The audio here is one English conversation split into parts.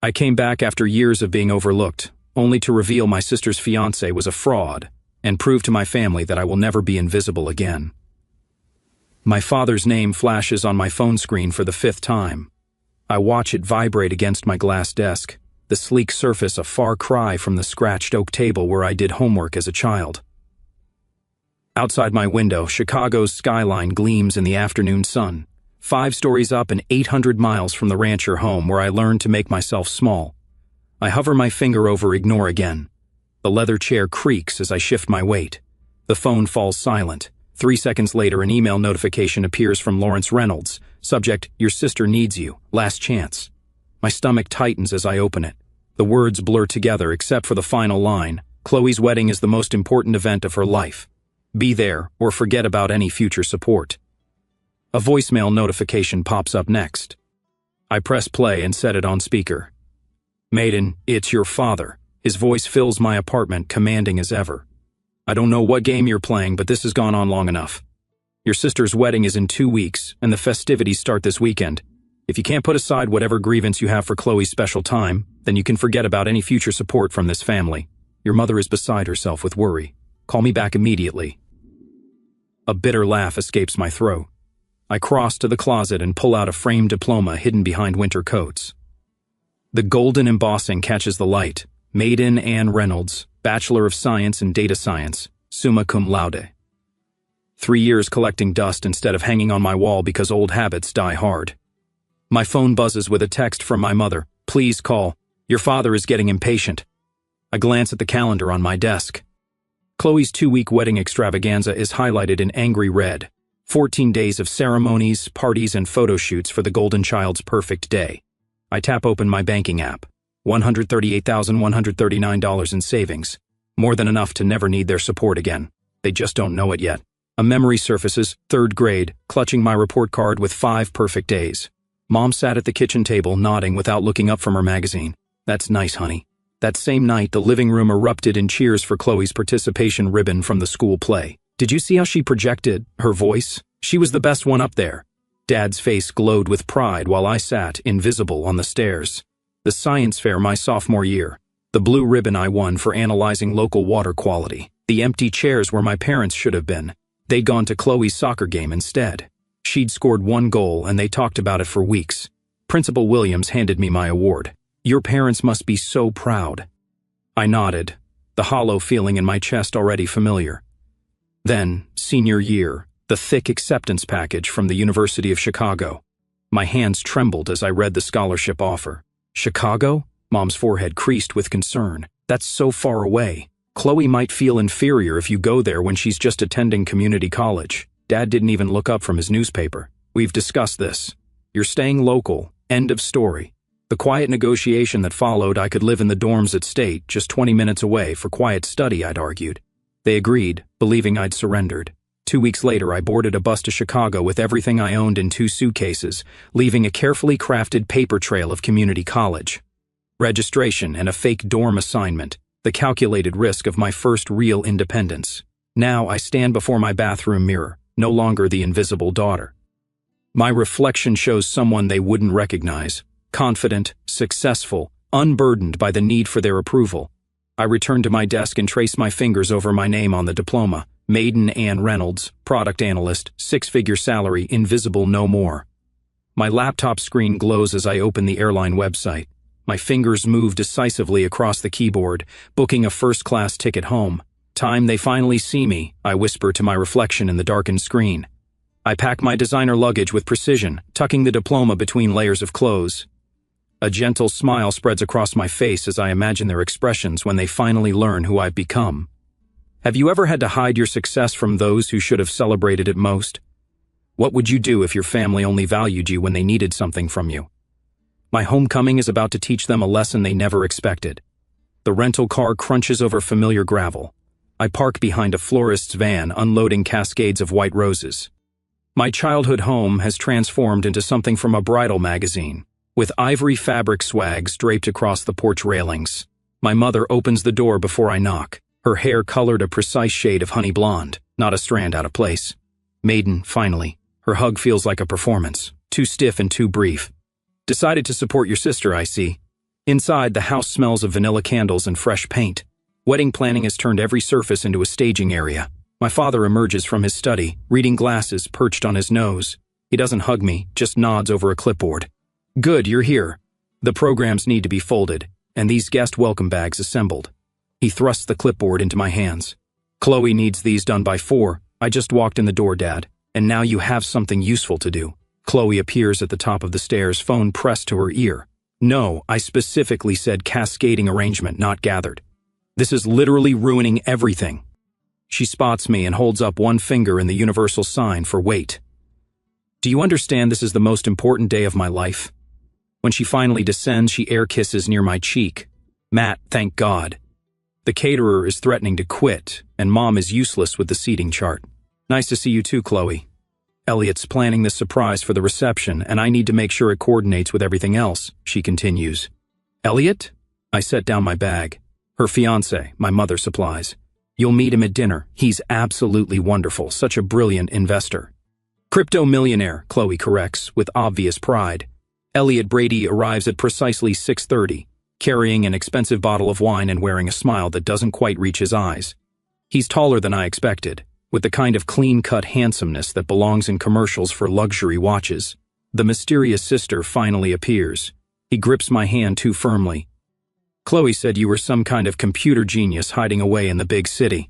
I came back after years of being overlooked, only to reveal my sister's fiancé was a fraud and prove to my family that I will never be invisible again. My father's name flashes on my phone screen for the 5th time. I watch it vibrate against my glass desk, the sleek surface a far cry from the scratched oak table where I did homework as a child. Outside my window, Chicago's skyline gleams in the afternoon sun, 5 stories up and 800 miles from the rancher home where I learned to make myself small. I hover my finger over ignore again. The leather chair creaks as I shift my weight. The phone falls silent. 3 seconds later, an email notification appears from Lawrence Reynolds. Subject, your sister needs you. Last chance. My stomach tightens as I open it. The words blur together except for the final line. Chloe's wedding is the most important event of her life. Be there or forget about any future support. A voicemail notification pops up next. I press play and set it on speaker. Maiden, it's your father. His voice fills my apartment, commanding as ever. I don't know what game you're playing, but this has gone on long enough. Your sister's wedding is in 2 weeks, and the festivities start this weekend. If you can't put aside whatever grievance you have for Chloe's special time, then you can forget about any future support from this family. Your mother is beside herself with worry. Call me back immediately. A bitter laugh escapes my throat. I cross to the closet and pull out a framed diploma hidden behind winter coats. The golden embossing catches the light. Maiden Ann Reynolds, Bachelor of Science in Data Science, summa cum laude. 3 years collecting dust instead of hanging on my wall because old habits die hard. My phone buzzes with a text from my mother. Please call. Your father is getting impatient. I glance at the calendar on my desk. Chloe's 2-week wedding extravaganza is highlighted in angry red. 14 days of ceremonies, parties, and photo shoots for the golden child's perfect day. I tap open my banking app. $138,139 in savings. More than enough to never need their support again. They just don't know it yet. A memory surfaces, 3rd grade, clutching my report card with 5 perfect days. Mom sat at the kitchen table, nodding without looking up from her magazine. That's nice, honey. That same night, the living room erupted in cheers for Chloe's participation ribbon from the school play. Did you see how she projected her voice? She was the best one up there. Dad's face glowed with pride while I sat, invisible, on the stairs. The science fair my sophomore year. The blue ribbon I won for analyzing local water quality. The empty chairs where my parents should have been. They'd gone to Chloe's soccer game instead. She'd scored 1 goal and they talked about it for weeks. Principal Williams handed me my award. Your parents must be so proud. I nodded, the hollow feeling in my chest already familiar. Then, senior year, the thick acceptance package from the University of Chicago. My hands trembled as I read the scholarship offer. Chicago? Mom's forehead creased with concern. That's so far away. Chloe might feel inferior if you go there when she's just attending community college. Dad didn't even look up from his newspaper. We've discussed this. You're staying local. End of story. The quiet negotiation that followed, I could live in the dorms at State, just 20 minutes away, for quiet study, I'd argued. They agreed, believing I'd surrendered. 2 weeks later, I boarded a bus to Chicago with everything I owned in 2 suitcases, leaving a carefully crafted paper trail of community college. Registration and a fake dorm assignment, the calculated risk of my first real independence. Now I stand before my bathroom mirror, no longer the invisible daughter. My reflection shows someone they wouldn't recognize, confident, successful, unburdened by the need for their approval. I return to my desk and trace my fingers over my name on the diploma. Maiden Ann Reynolds, product analyst, 6-figure salary, invisible no more. My laptop screen glows as I open the airline website. My fingers move decisively across the keyboard, booking a first-class ticket home. Time they finally see me, I whisper to my reflection in the darkened screen. I pack my designer luggage with precision, tucking the diploma between layers of clothes. A gentle smile spreads across my face as I imagine their expressions when they finally learn who I've become. Have you ever had to hide your success from those who should have celebrated it most? What would you do if your family only valued you when they needed something from you? My homecoming is about to teach them a lesson they never expected. The rental car crunches over familiar gravel. I park behind a florist's van, unloading cascades of white roses. My childhood home has transformed into something from a bridal magazine, with ivory fabric swags draped across the porch railings. My mother opens the door before I knock. Her hair colored a precise shade of honey blonde, not a strand out of place. Maiden, finally. Her hug feels like a performance, too stiff and too brief. Decided to support your sister, I see. Inside, the house smells of vanilla candles and fresh paint. Wedding planning has turned every surface into a staging area. My father emerges from his study, reading glasses perched on his nose. He doesn't hug me, just nods over a clipboard. Good, you're here. The programs need to be folded, and these guest welcome bags assembled. He thrusts the clipboard into my hands. Chloe needs these done by 4. I just walked in the door, Dad, and now you have something useful to do. Chloe appears at the top of the stairs, phone pressed to her ear. No, I specifically said cascading arrangement, not gathered. This is literally ruining everything. She spots me and holds up one finger in the universal sign for wait. Do you understand this is the most important day of my life? When she finally descends, she air kisses near my cheek. Matt, thank God. The caterer is threatening to quit, and Mom is useless with the seating chart. Nice to see you too, Chloe. Elliot's planning this surprise for the reception, and I need to make sure it coordinates with everything else, she continues. Elliot? I set down my bag. Her fiancé, my mother supplies. You'll meet him at dinner. He's absolutely wonderful, such a brilliant investor. Crypto millionaire, Chloe corrects, with obvious pride. Elliot Brady arrives at precisely 6:30, carrying an expensive bottle of wine and wearing a smile that doesn't quite reach his eyes. He's taller than I expected, with the kind of clean-cut handsomeness that belongs in commercials for luxury watches. The mysterious sister finally appears. He grips my hand too firmly. Chloe said you were some kind of computer genius hiding away in the big city.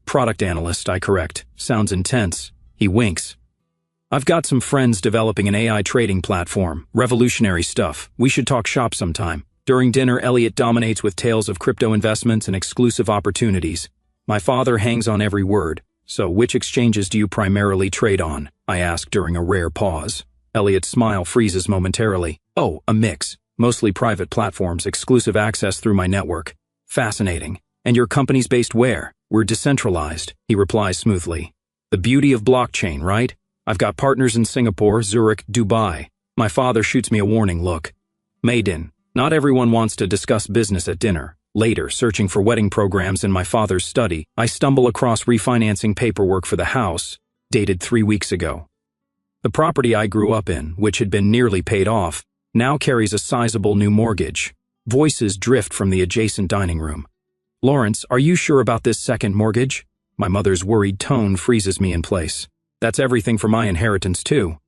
Product analyst, I correct. Sounds intense. He winks. I've got some friends developing an AI trading platform. Revolutionary stuff. We should talk shop sometime. During dinner, Elliot dominates with tales of crypto investments and exclusive opportunities. My father hangs on every word. So which exchanges do you primarily trade on? I ask during a rare pause. Elliot's smile freezes momentarily. Oh, a mix. Mostly private platforms, exclusive access through my network. Fascinating. And your company's based where? We're decentralized, he replies smoothly. The beauty of blockchain, right? I've got partners in Singapore, Zurich, Dubai. My father shoots me a warning look. Maiden, not everyone wants to discuss business at dinner. Later, searching for wedding programs in my father's study, I stumble across refinancing paperwork for the house, dated 3 weeks ago. The property I grew up in, which had been nearly paid off, now carries a sizable new mortgage. Voices drift from the adjacent dining room. Lawrence, are you sure about this second mortgage? My mother's worried tone freezes me in place. That's everything for my inheritance too.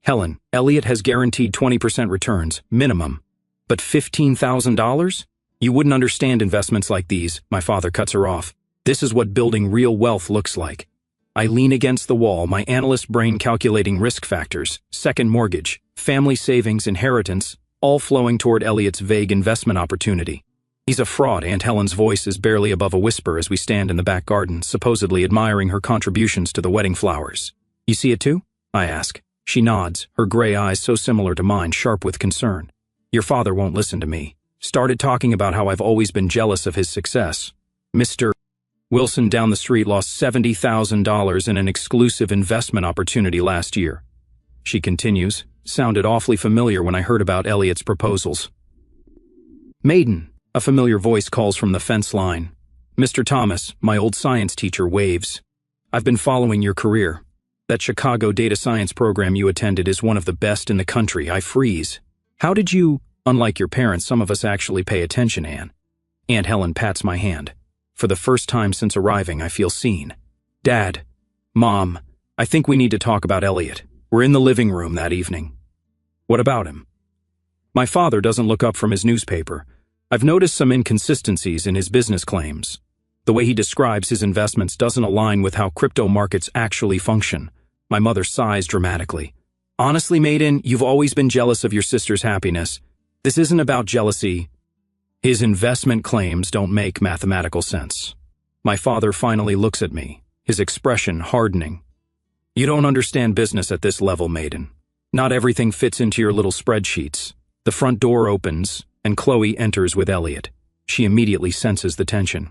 Helen, Elliot has guaranteed 20% returns, minimum. But $15,000? You wouldn't understand investments like these, my father cuts her off. This is what building real wealth looks like. I lean against the wall, my analyst brain calculating risk factors, second mortgage, family savings, inheritance, all flowing toward Elliot's vague investment opportunity. He's a fraud, Aunt Helen's voice is barely above a whisper as we stand in the back garden, supposedly admiring her contributions to the wedding flowers. You see it too? I ask. She nods, her gray eyes so similar to mine, sharp with concern. Your father won't listen to me. Started talking about how I've always been jealous of his success. Mr. Wilson down the street lost $70,000 in an exclusive investment opportunity last year. She continues, sounded awfully familiar when I heard about Elliot's proposals. Maiden, a familiar voice calls from the fence line. Mr. Thomas, my old science teacher, waves. I've been following your career. That Chicago data science program you attended is one of the best in the country. I freeze. How did you... Unlike your parents, some of us actually pay attention, Anne. Aunt Helen pats my hand. For the first time since arriving, I feel seen. Dad, Mom, I think we need to talk about Elliot. We're in the living room that evening. What about him? My father doesn't look up from his newspaper. I've noticed some inconsistencies in his business claims. The way he describes his investments doesn't align with how crypto markets actually function. My mother sighs dramatically. Honestly, Maiden, you've always been jealous of your sister's happiness. This isn't about jealousy. His investment claims don't make mathematical sense. My father finally looks at me, his expression hardening. You don't understand business at this level, Maiden. Not everything fits into your little spreadsheets. The front door opens, and Chloe enters with Elliot. She immediately senses the tension.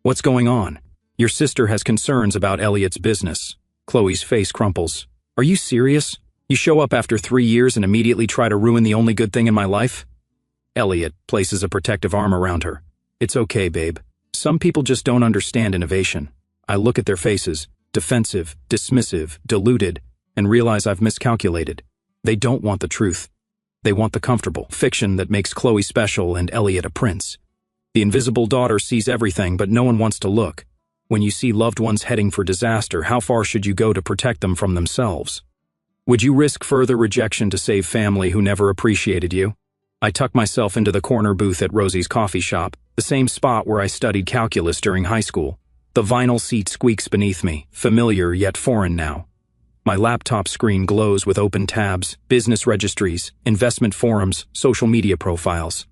What's going on? Your sister has concerns about Elliot's business. Chloe's face crumples. Are you serious? You show up after 3 years and immediately try to ruin the only good thing in my life? Elliot places a protective arm around her. It's okay, babe. Some people just don't understand innovation. I look at their faces, defensive, dismissive, deluded, and realize I've miscalculated. They don't want the truth. They want the comfortable fiction that makes Chloe special and Elliot a prince. The invisible daughter sees everything, but no one wants to look. When you see loved ones heading for disaster, how far should you go to protect them from themselves? Would you risk further rejection to save family who never appreciated you? I tuck myself into the corner booth at Rosie's coffee shop, the same spot where I studied calculus during high school. The vinyl seat squeaks beneath me, familiar yet foreign now. My laptop screen glows with open tabs, business registries, investment forums, social media profiles.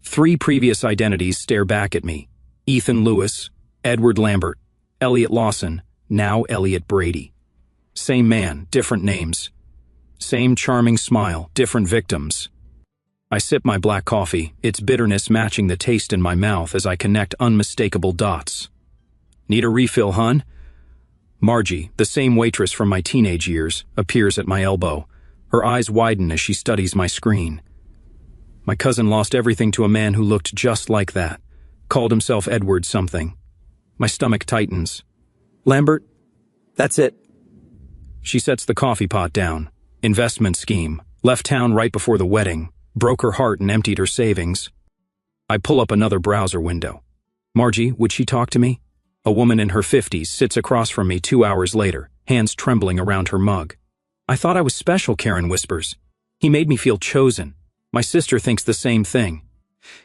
3 previous identities stare back at me. Ethan Lewis, Edward Lambert, Elliot Lawson, now Elliot Brady. Same man, different names. Same charming smile, different victims. I sip my black coffee, its bitterness matching the taste in my mouth as I connect unmistakable dots. Need a refill, hun? Margie, the same waitress from my teenage years, appears at my elbow. Her eyes widen as she studies my screen. My cousin lost everything to a man who looked just like that. Called himself Edward something. My stomach tightens. Lambert? That's it. She sets the coffee pot down. Investment scheme. Left town right before the wedding. Broke her heart and emptied her savings. I pull up another browser window. Margie, would she talk to me? A woman in her 50s sits across from me 2 hours later, hands trembling around her mug. I thought I was special, Karen whispers. He made me feel chosen. My sister thinks the same thing.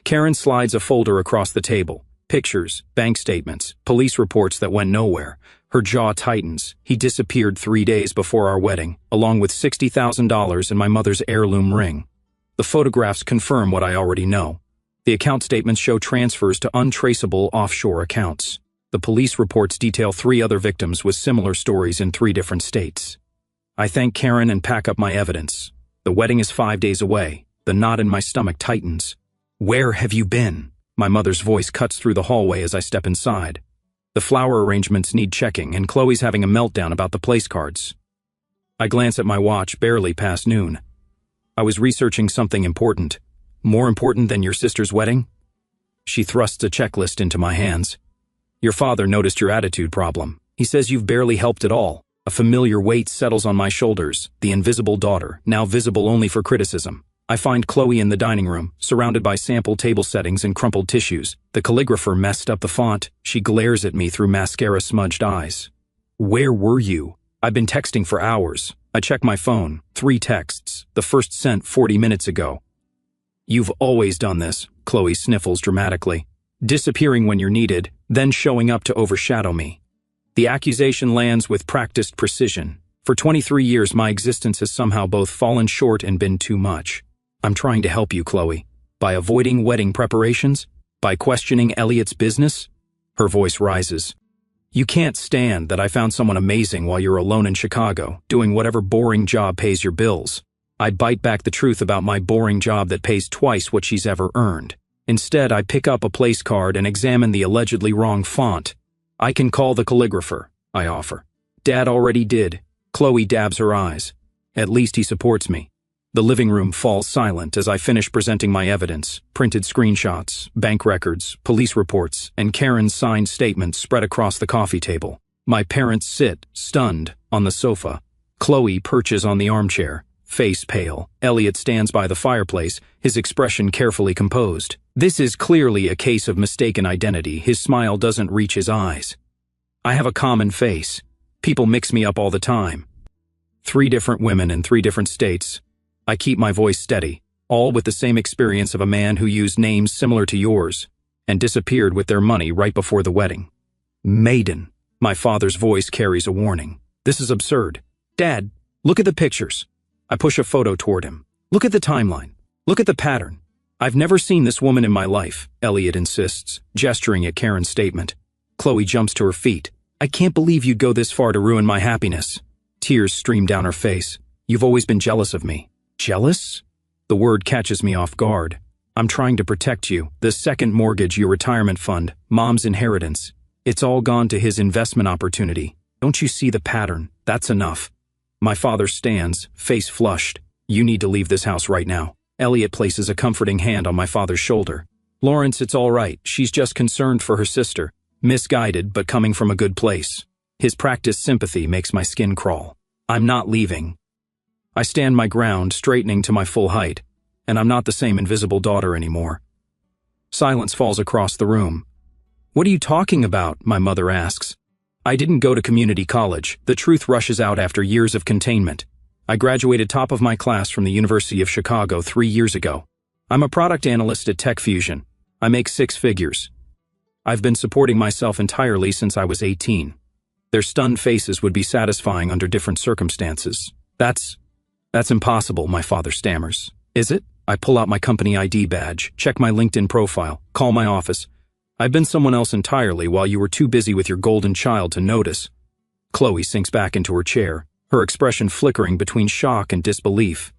Karen slides a folder across the table. Pictures, bank statements, police reports that went nowhere. Her jaw tightens. He disappeared 3 days before our wedding, along with $60,000 and my mother's heirloom ring. The photographs confirm what I already know. The account statements show transfers to untraceable offshore accounts. The police reports detail 3 other victims with similar stories in 3 different states. I thank Karen and pack up my evidence. The wedding is 5 days away. The knot in my stomach tightens. Where have you been? My mother's voice cuts through the hallway as I step inside. The flower arrangements need checking, and Chloe's having a meltdown about the place cards. I glance at my watch, barely past noon. I was researching something important. More important than your sister's wedding? She thrusts a checklist into my hands. Your father noticed your attitude problem. He says you've barely helped at all. A familiar weight settles on my shoulders, the invisible daughter, now visible only for criticism. I find Chloe in the dining room, surrounded by sample table settings and crumpled tissues. The calligrapher messed up the font. She glares at me through mascara-smudged eyes. Where were you? I've been texting for hours. I check my phone. 3 texts. The first sent 40 minutes ago. You've always done this, Chloe sniffles dramatically. Disappearing when you're needed, then showing up to overshadow me. The accusation lands with practiced precision. For 23 years, my existence has somehow both fallen short and been too much. I'm trying to help you, Chloe. By avoiding wedding preparations? By questioning Elliot's business? Her voice rises. You can't stand that I found someone amazing while you're alone in Chicago, doing whatever boring job pays your bills. I bite back the truth about my boring job that pays twice what she's ever earned. Instead, I pick up a place card and examine the allegedly wrong font. I can call the calligrapher, I offer. Dad already did. Chloe dabs her eyes. At least he supports me. The living room falls silent as I finish presenting my evidence, printed screenshots, bank records, police reports, and Karen's signed statements spread across the coffee table. My parents sit, stunned, on the sofa. Chloe perches on the armchair, face pale. Elliot stands by the fireplace, his expression carefully composed. This is clearly a case of mistaken identity. His smile doesn't reach his eyes. I have a common face. People mix me up all the time. 3 different women in 3 different states. I keep my voice steady, all with the same experience of a man who used names similar to yours and disappeared with their money right before the wedding. Maiden. My father's voice carries a warning. This is absurd. Dad, look at the pictures. I push a photo toward him. Look at the timeline. Look at the pattern. I've never seen this woman in my life, Elliot insists, gesturing at Karen's statement. Chloe jumps to her feet. I can't believe you'd go this far to ruin my happiness. Tears stream down her face. You've always been jealous of me. Jealous? The word catches me off guard. I'm trying to protect you. The second mortgage, your retirement fund, Mom's inheritance. It's all gone to his investment opportunity. Don't you see the pattern? That's enough. My father stands, face flushed. You need to leave this house right now. Elliot places a comforting hand on my father's shoulder. Lawrence, it's all right. She's just concerned for her sister. Misguided, but coming from a good place. His practiced sympathy makes my skin crawl. I'm not leaving. I stand my ground, straightening to my full height. and I'm not the same invisible daughter anymore. Silence falls across the room. What are you talking about? My mother asks. I didn't go to community college. The truth rushes out after years of containment. I graduated top of my class from the University of Chicago 3 years ago. I'm a product analyst at Tech Fusion. I make 6 figures. I've been supporting myself entirely since I was 18. Their stunned faces would be satisfying under different circumstances. That's impossible, my father stammers. Is it? I pull out my company ID badge, check my LinkedIn profile, call my office. I've been someone else entirely while you were too busy with your golden child to notice. Chloe sinks back into her chair, her expression flickering between shock and disbelief.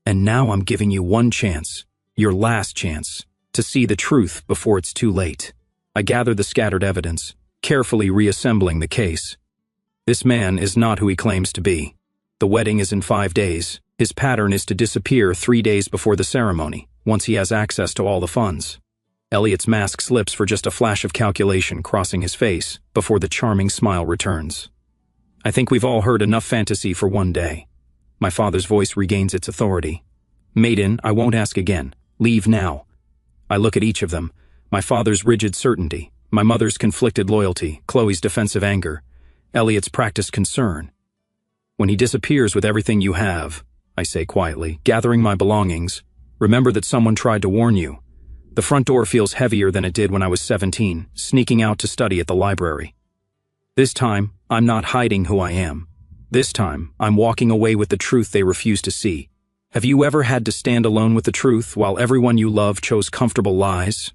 And now I'm giving you one chance, your last chance, to see the truth before it's too late. I gather the scattered evidence, carefully reassembling the case. This man is not who he claims to be. The wedding is in 5 days. His pattern is to disappear 3 days before the ceremony, once he has access to all the funds. Elliot's mask slips for just a flash of calculation crossing his face before the charming smile returns. I think we've all heard enough fantasy for one day. My father's voice regains its authority. Maiden, I won't ask again. Leave now. I look at each of them. My father's rigid certainty, my mother's conflicted loyalty, Chloe's defensive anger, Elliot's practiced concern. When he disappears with everything you have, I say quietly, gathering my belongings, remember that someone tried to warn you. The front door feels heavier than it did when I was 17, sneaking out to study at the library. This time, I'm not hiding who I am. This time, I'm walking away with the truth they refuse to see. Have you ever had to stand alone with the truth while everyone you love chose comfortable lies?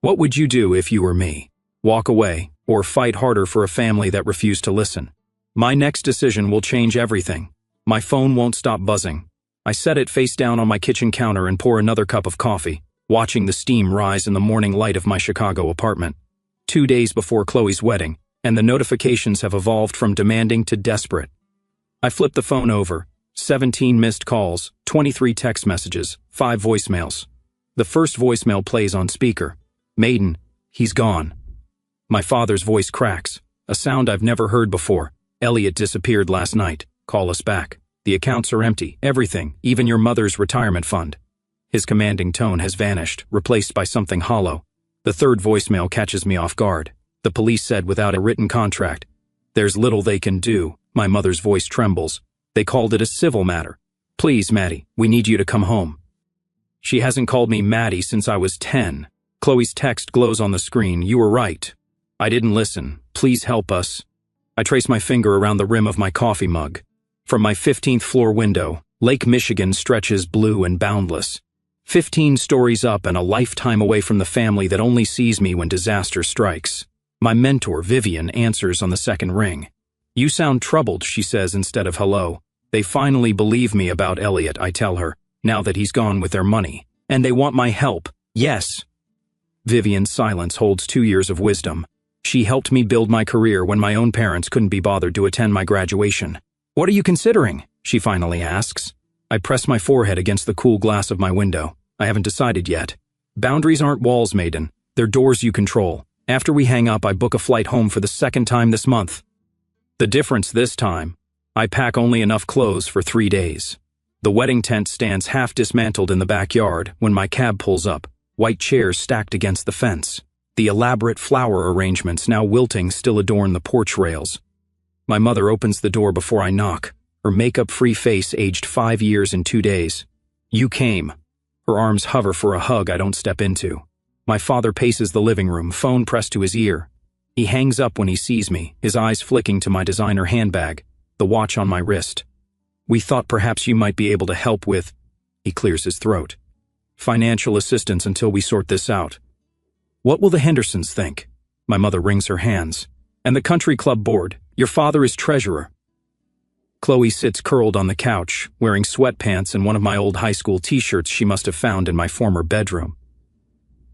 What would you do if you were me? Walk away, or fight harder for a family that refused to listen? My next decision will change everything. My phone won't stop buzzing. I set it face down on my kitchen counter and pour another cup of coffee, watching the steam rise in the morning light of my Chicago apartment. 2 days before Chloe's wedding, and the notifications have evolved from demanding to desperate. I flip the phone over. 17 missed calls, 23 text messages, 5 voicemails. The first voicemail plays on speaker. Maiden, he's gone. My father's voice cracks, a sound I've never heard before. Elliot disappeared last night. Call us back. The accounts are empty, everything, even your mother's retirement fund. His commanding tone has vanished, replaced by something hollow. The third voicemail catches me off guard. The police said without a written contract. There's little they can do. My mother's voice trembles. They called it a civil matter. Please, Maddie, we need you to come home. She hasn't called me Maddie since I was 10. Chloe's text glows on the screen. You were right. I didn't listen. Please help us. I trace my finger around the rim of my coffee mug. From my 15th floor window, Lake Michigan stretches blue and boundless. 15 stories up and a lifetime away from the family that only sees me when disaster strikes. My mentor, Vivian, answers on the second ring. You sound troubled, she says instead of hello. They finally believe me about Elliot, I tell her, now that he's gone with their money. And they want my help. Yes. Vivian's silence holds 2 years of wisdom. She helped me build my career when my own parents couldn't be bothered to attend my graduation. What are you considering? She finally asks. I press my forehead against the cool glass of my window. I haven't decided yet. Boundaries aren't walls, Maiden. They're doors you control. After we hang up, I book a flight home for the 2nd time this month. The difference this time, I pack only enough clothes for 3 days. The wedding tent stands half dismantled in the backyard when my cab pulls up. White chairs stacked against the fence. The elaborate flower arrangements, now wilting, still adorn the porch rails. My mother opens the door before I knock, her makeup-free face aged 5 years and 2 days. You came. Her arms hover for a hug I don't step into. My father paces the living room, phone pressed to his ear. He hangs up when he sees me, his eyes flicking to my designer handbag, the watch on my wrist. We thought perhaps you might be able to help with... He clears his throat. Financial assistance until we sort this out. What will the Hendersons think? My mother wrings her hands. And the country club board. Your father is treasurer. Chloe sits curled on the couch, wearing sweatpants and one of my old high school t-shirts she must have found in my former bedroom.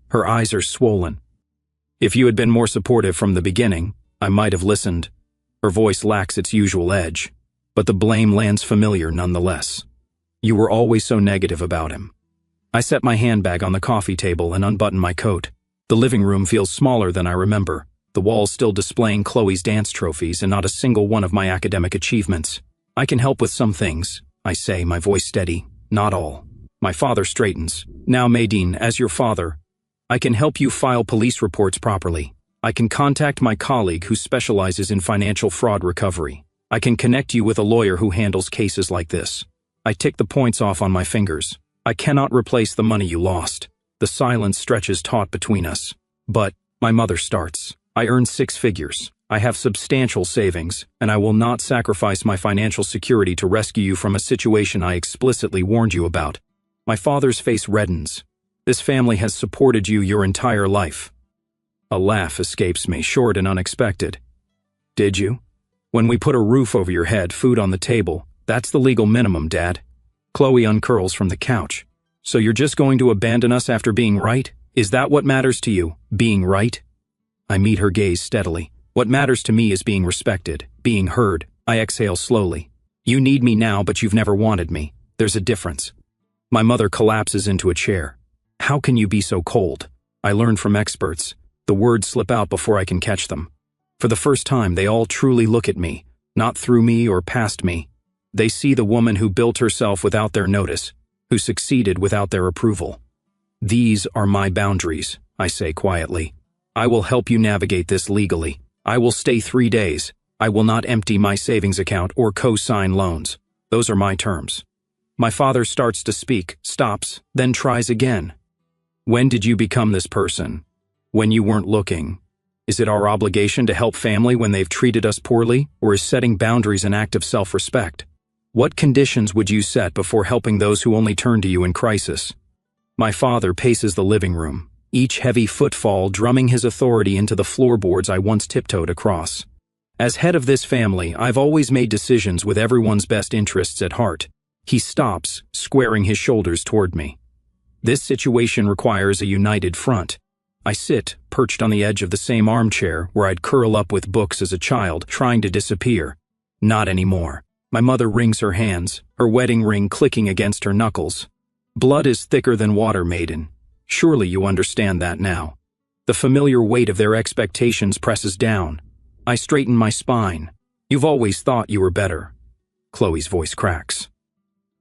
Her eyes are swollen. If you had been more supportive from the beginning, I might have listened. Her voice lacks its usual edge, but the blame lands familiar nonetheless. You were always so negative about him. I set my handbag on the coffee table and unbutton my coat. The living room feels smaller than I remember, the walls still displaying Chloe's dance trophies and not a single one of my academic achievements. I can help with some things, I say, my voice steady. Not all. My father straightens. Now, Maydeen, as your father, I can help you file police reports properly. I can contact my colleague who specializes in financial fraud recovery. I can connect you with a lawyer who handles cases like this. I tick the points off on my fingers. I cannot replace the money you lost. The silence stretches taut between us. But, my mother starts. I earn 6 figures. I have substantial savings, and I will not sacrifice my financial security to rescue you from a situation I explicitly warned you about. My father's face reddens. This family has supported you your entire life. A laugh escapes me, short and unexpected. Did you? When we put a roof over your head, food on the table, that's the legal minimum, Dad. Chloe uncurls from the couch. So you're just going to abandon us after being right? Is that what matters to you, being right? I meet her gaze steadily. What matters to me is being respected, being heard. I exhale slowly. You need me now, but you've never wanted me. There's a difference. My mother collapses into a chair. How can you be so cold? I learn from experts. The words slip out before I can catch them. For the first time, they all truly look at me, not through me or past me. They see the woman who built herself without their notice, who succeeded without their approval. These are my boundaries, I say quietly. I will help you navigate this legally. I will stay 3 days. I will not empty my savings account or co-sign loans. Those are my terms. My father starts to speak, stops, then tries again. When did you become this person? When you weren't looking. Is it our obligation to help family when they've treated us poorly, or is setting boundaries an act of self-respect? What conditions would you set before helping those who only turn to you in crisis? My father paces the living room, each heavy footfall drumming his authority into the floorboards I once tiptoed across. As head of this family, I've always made decisions with everyone's best interests at heart. He stops, squaring his shoulders toward me. This situation requires a united front. I sit, perched on the edge of the same armchair where I'd curl up with books as a child, trying to disappear. Not anymore. My mother wrings her hands, her wedding ring clicking against her knuckles. Blood is thicker than water, Maiden. Surely you understand that now. The familiar weight of their expectations presses down. I straighten my spine. You've always thought you were better. Chloe's voice cracks.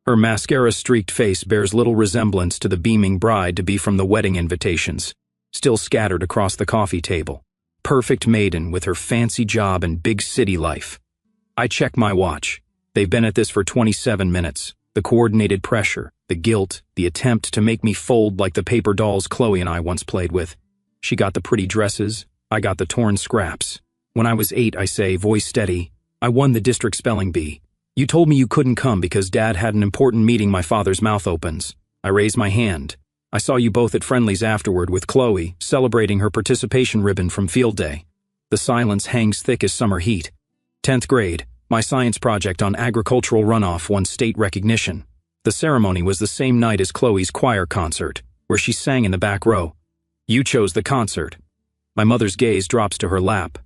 Her mascara-streaked face bears little resemblance to the beaming bride to be from the wedding invitations, still scattered across the coffee table. Perfect maiden with her fancy job and big city life. I check my watch. They've been at this for 27 minutes. The coordinated pressure, the guilt, the attempt to make me fold like the paper dolls Chloe and I once played with. She got the pretty dresses, I got the torn scraps. When I was 8, I say, voice steady, I won the district spelling bee. You told me you couldn't come because Dad had an important meeting. My father's mouth opens. I raise my hand. I saw you both at Friendly's afterward with Chloe, celebrating her participation ribbon from field day. The silence hangs thick as summer heat. 10th grade, my science project on agricultural runoff won state recognition. The ceremony was the same night as Chloe's choir concert, where she sang in the back row. You chose the concert. My mother's gaze drops to her lap.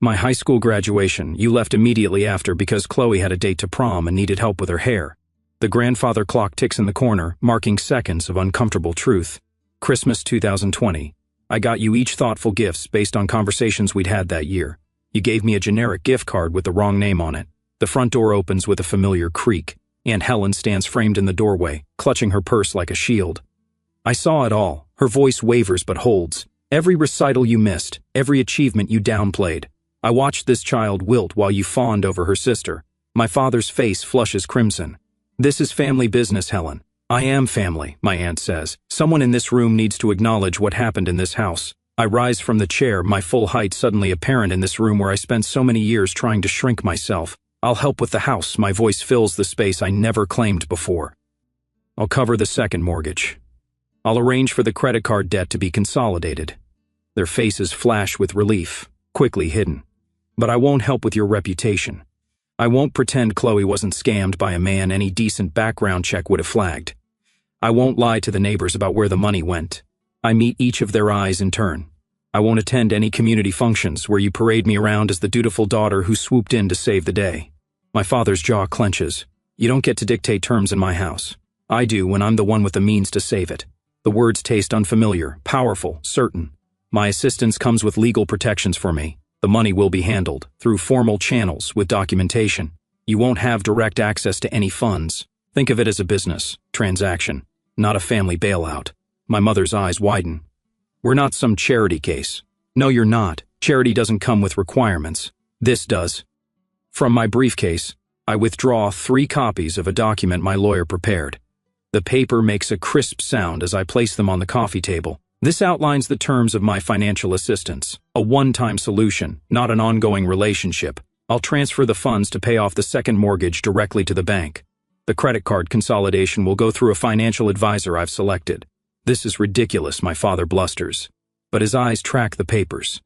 My high school graduation, you left immediately after because Chloe had a date to prom and needed help with her hair. The grandfather clock ticks in the corner, marking seconds of uncomfortable truth. Christmas 2020. I got you each thoughtful gifts based on conversations we'd had that year. You gave me a generic gift card with the wrong name on it. The front door opens with a familiar creak. Aunt Helen stands framed in the doorway, clutching her purse like a shield. I saw it all. Her voice wavers but holds. Every recital you missed, every achievement you downplayed. I watched this child wilt while you fawned over her sister. My father's face flushes crimson. This is family business, Helen. I am family, my aunt says. Someone in this room needs to acknowledge what happened in this house. I rise from the chair, my full height suddenly apparent in this room where I spent so many years trying to shrink myself. I'll help with the house. My voice fills the space I never claimed before. I'll cover the second mortgage. I'll arrange for the credit card debt to be consolidated. Their faces flash with relief, quickly hidden. But I won't help with your reputation. I won't pretend Chloe wasn't scammed by a man any decent background check would have flagged. I won't lie to the neighbors about where the money went. I meet each of their eyes in turn. I won't attend any community functions where you parade me around as the dutiful daughter who swooped in to save the day. My father's jaw clenches. You don't get to dictate terms in my house. I do when I'm the one with the means to save it. The words taste unfamiliar, powerful, certain. My assistance comes with legal protections for me. The money will be handled through formal channels with documentation. You won't have direct access to any funds. Think of it as a business transaction, not a family bailout. My mother's eyes widen. We're not some charity case. No, you're not. Charity doesn't come with requirements. This does. From my briefcase, I withdraw 3 copies of a document my lawyer prepared. The paper makes a crisp sound as I place them on the coffee table. This outlines the terms of my financial assistance. A one-time solution, not an ongoing relationship. I'll transfer the funds to pay off the second mortgage directly to the bank. The credit card consolidation will go through a financial advisor I've selected. This is ridiculous, my father blusters. But his eyes track the papers.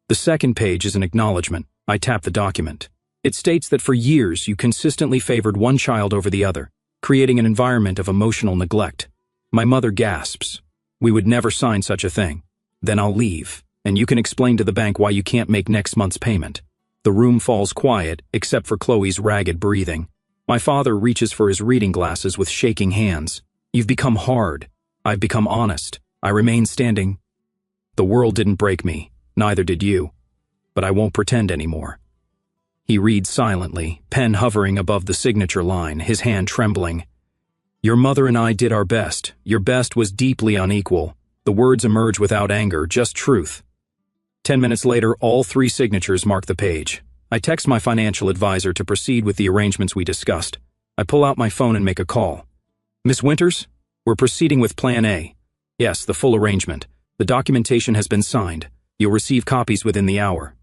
The second page is an acknowledgement. I tap the document. It states that for years you consistently favored one child over the other, creating an environment of emotional neglect. My mother gasps. We would never sign such a thing. Then I'll leave, and you can explain to the bank why you can't make next month's payment. The room falls quiet, except for Chloe's ragged breathing. My father reaches for his reading glasses with shaking hands. You've become hard. I've become honest. I remain standing. The world didn't break me, neither did you. But I won't pretend anymore. He reads silently, pen hovering above the signature line, his hand trembling. Your mother and I did our best. Your best was deeply unequal. The words emerge without anger, just truth. 10 minutes later, all 3 signatures mark the page. I text my financial advisor to proceed with the arrangements we discussed. I pull out my phone and make a call. Miss Winters, we're proceeding with Plan A. Yes, the full arrangement. The documentation has been signed. You'll receive copies within the hour.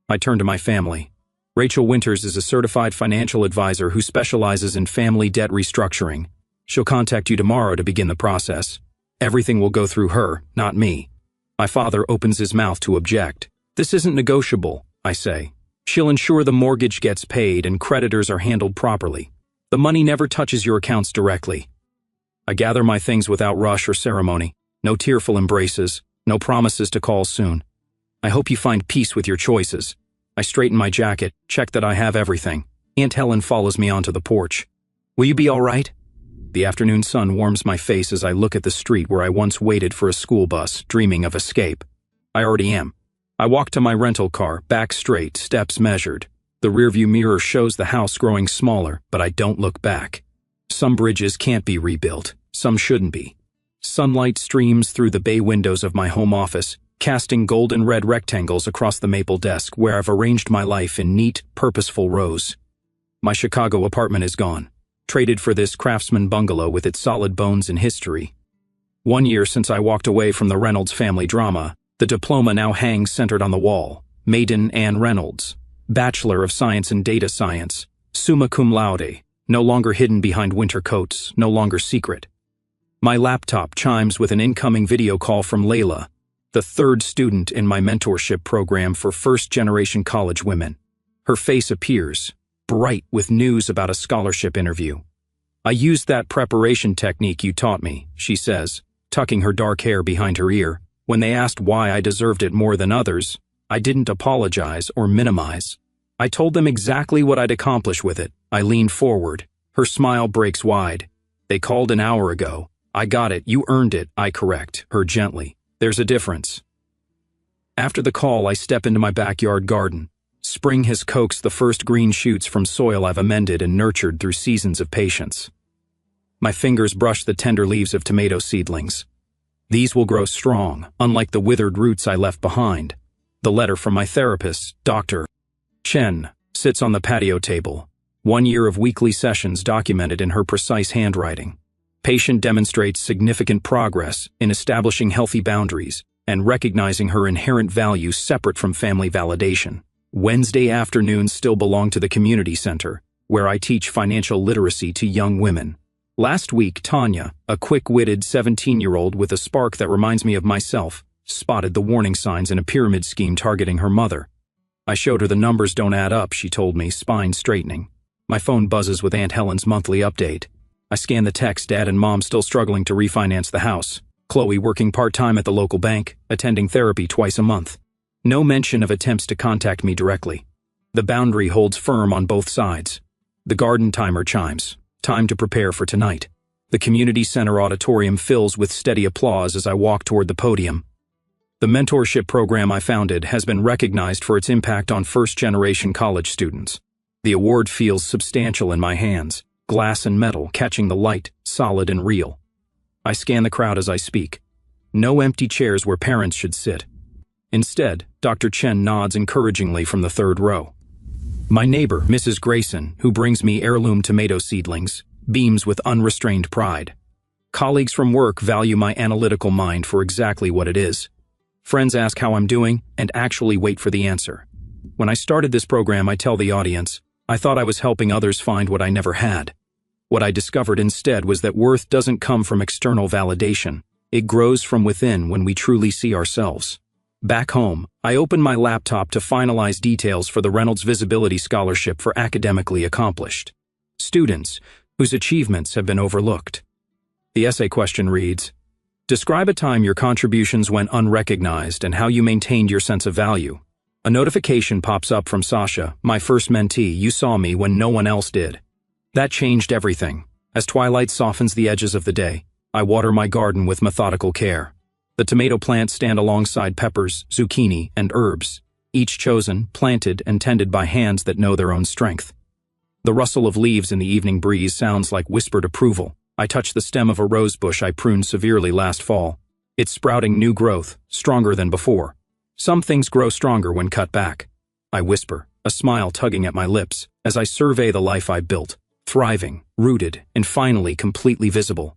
I turn to my family. Rachel Winters is a certified financial advisor who specializes in family debt restructuring. She'll contact you tomorrow to begin the process. Everything will go through her, not me. My father opens his mouth to object. This isn't negotiable, I say. She'll ensure the mortgage gets paid and creditors are handled properly. The money never touches your accounts directly. I gather my things without rush or ceremony. No tearful embraces, no promises to call soon. I hope you find peace with your choices. I straighten my jacket, check that I have everything. Aunt Helen follows me onto the porch. Will you be all right? The afternoon sun warms my face as I look at the street where I once waited for a school bus, dreaming of escape. I already am. I walk to my rental car, back straight, steps measured. The rearview mirror shows the house growing smaller, but I don't look back. Some bridges can't be rebuilt, some shouldn't be. Sunlight streams through the bay windows of my home office, casting golden red rectangles across the maple desk where I've arranged my life in neat, purposeful rows. My Chicago apartment is gone, traded for this craftsman bungalow with its solid bones and history. 1 year since I walked away from the Reynolds family drama, the diploma now hangs centered on the wall. Maiden Ann Reynolds, Bachelor of Science in Data Science, summa cum laude, no longer hidden behind winter coats, no longer secret. My laptop chimes with an incoming video call from Layla, the 3rd student in my mentorship program for first-generation college women. Her face appears, bright with news about a scholarship interview. I used that preparation technique you taught me, she says, tucking her dark hair behind her ear. When they asked why I deserved it more than others, I didn't apologize or minimize. I told them exactly what I'd accomplish with it. I leaned forward. Her smile breaks wide. They called an hour ago. I got it. You earned it. I correct her gently. There's a difference. After the call, I step into my backyard garden. Spring has coaxed the first green shoots from soil I've amended and nurtured through seasons of patience. My fingers brush the tender leaves of tomato seedlings. These will grow strong, unlike the withered roots I left behind. The letter from my therapist, Dr. Chen, sits on the patio table. 1 year of weekly sessions documented in her precise handwriting. Patient demonstrates significant progress in establishing healthy boundaries and recognizing her inherent value separate from family validation. Wednesday afternoons still belong to the community center, where I teach financial literacy to young women. Last week, Tanya, a quick-witted 17-year-old with a spark that reminds me of myself, spotted the warning signs in a pyramid scheme targeting her mother. I showed her the numbers don't add up, she told me, spine straightening. My phone buzzes with Aunt Helen's monthly update. I scan the text, Dad and Mom still struggling to refinance the house. Chloe working part-time at the local bank, attending therapy twice a month. No mention of attempts to contact me directly. The boundary holds firm on both sides. The garden timer chimes. Time to prepare for tonight. The community center auditorium fills with steady applause as I walk toward the podium. The mentorship program I founded has been recognized for its impact on first-generation college students. The award feels substantial in my hands. glass and metal catching the light, solid and real. I scan the crowd as I speak. No empty chairs where parents should sit. Instead, Dr. Chen nods encouragingly from the third row. My neighbor, Mrs. Grayson, who brings me heirloom tomato seedlings, beams with unrestrained pride. Colleagues from work value my analytical mind for exactly what it is. Friends ask how I'm doing and actually wait for the answer. When I started this program, I tell the audience, I thought I was helping others find what I never had. What I discovered instead was that worth doesn't come from external validation. It grows from within when we truly see ourselves. Back home, I opened my laptop to finalize details for the Reynolds Visibility Scholarship for academically accomplished students whose achievements have been overlooked. The essay question reads, describe a time your contributions went unrecognized and how you maintained your sense of value. A notification pops up from Sasha, my first mentee. You saw me when no one else did. That changed everything. As twilight softens the edges of the day, I water my garden with methodical care. The tomato plants stand alongside peppers, zucchini, and herbs, each chosen, planted, and tended by hands that know their own strength. The rustle of leaves in the evening breeze sounds like whispered approval. I touch the stem of a rose bush I pruned severely last fall. It's sprouting new growth, stronger than before. Some things grow stronger when cut back. I whisper, a smile tugging at my lips, as I survey the life I built, thriving, rooted, and finally completely visible.